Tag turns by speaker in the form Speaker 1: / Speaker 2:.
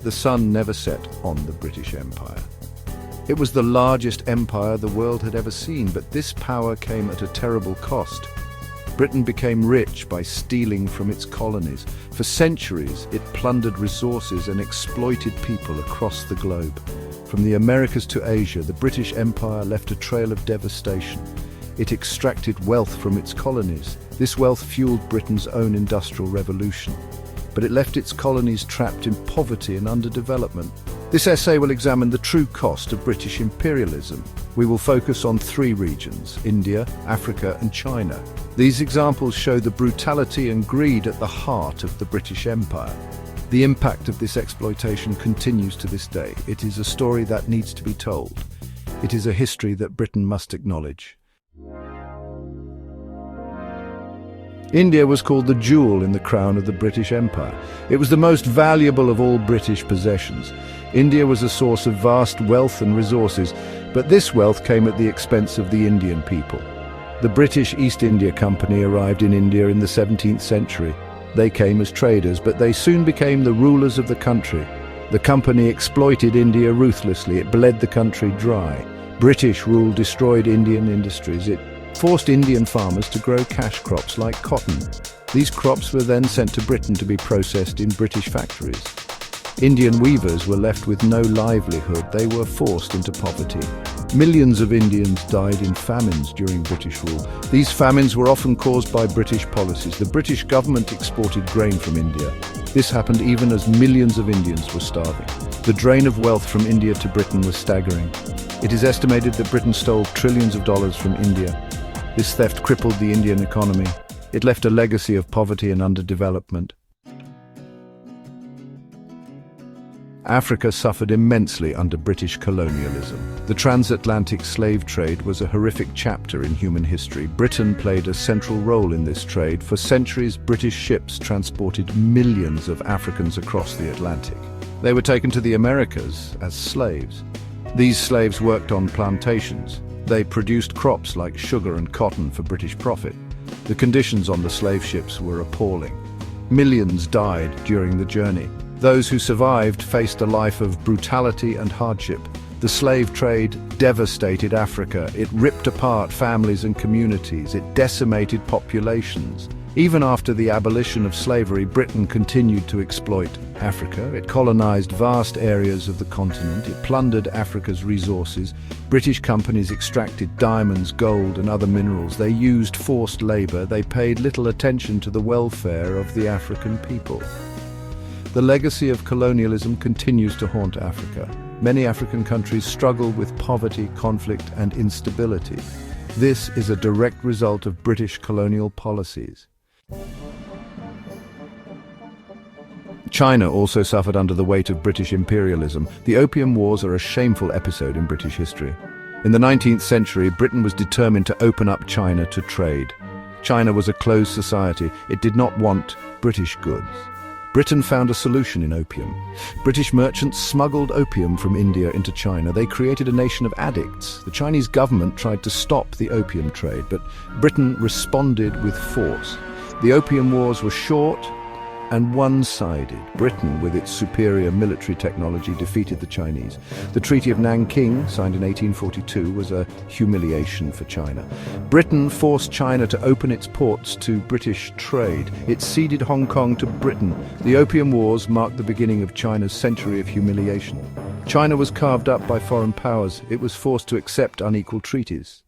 Speaker 1: the sun never set on the British Empire. It was the largest empire the world had ever seen, but this power came at a terrible cost. Britain became rich by stealing from its colonies. For centuries, it plundered resources and exploited people across the globe. From the Americas to Asia, the British Empire left a trail of devastation. It extracted wealth from its colonies. This wealth fueled Britain's own industrial revolution. But it left its colonies trapped in poverty and underdevelopment. This essay will examine the true cost of British imperialism. We will focus on three regions: India, Africa, and China. These examples show the brutality and greed at the heart of the British Empire. The impact of this exploitation continues to this day. It is a story that needs to be told. It is a history that Britain must acknowledge. India was called the jewel in the crown of the British Empire. It was the most valuable of all British possessions. India was a source of vast wealth and resources, but this wealth came at the expense of the Indian people. The British East India Company arrived in India in the 17th century. They came as traders, but they soon became the rulers of the country. The company exploited India ruthlessly. It bled the country dry. British rule destroyed Indian industries. It forced Indian farmers to grow cash crops like cotton. These crops were then sent to Britain to be processed in British factories. Indian weavers were left with no livelihood. They were forced into poverty. Millions of Indians died in famines during British rule. These famines were often caused by British policies. The British government exported grain from India. This happened even as millions of Indians were starving. The drain of wealth from India to Britain was staggering. It is estimated that Britain stole trillions of dollars from India. This theft crippled the Indian economy. It left a legacy of poverty and underdevelopment. Africa suffered immensely under British colonialism. The transatlantic slave trade was a horrific chapter in human history. Britain played a central role in this trade. For centuries, British ships transported millions of Africans across the Atlantic. They were taken to the Americas as slaves. These slaves worked on plantations. They produced crops like sugar and cotton for British profit. The conditions on the slave ships were appalling. Millions died during the journey. Those who survived faced a life of brutality and hardship. The slave trade devastated Africa. It ripped apart families and communities. It decimated populations. Even after the abolition of slavery, Britain continued to exploit Africa. It colonized vast areas of the continent. It plundered Africa's resources. British companies extracted diamonds, gold, and other minerals. They used forced labor. They paid little attention to the welfare of the African people. The legacy of colonialism continues to haunt Africa. Many African countries struggle with poverty, conflict, and instability. This is a direct result of British colonial policies. China also suffered under the weight of British imperialism. The Opium Wars are a shameful episode in British history. In the 19th century, Britain was determined to open up China to trade. China was a closed society. It did not want British goods. Britain found a solution in opium. British merchants smuggled opium from India into China. They created a nation of addicts. The Chinese government tried to stop the opium trade, but Britain responded with force. The Opium Wars were short and one-sided. Britain, with its superior military technology, defeated the Chinese. The Treaty of Nanking, signed in 1842, was a humiliation for China. Britain forced China to open its ports to British trade. It ceded Hong Kong to Britain. The Opium Wars marked the beginning of China's century of humiliation. China was carved up by foreign powers. It was forced to accept unequal treaties.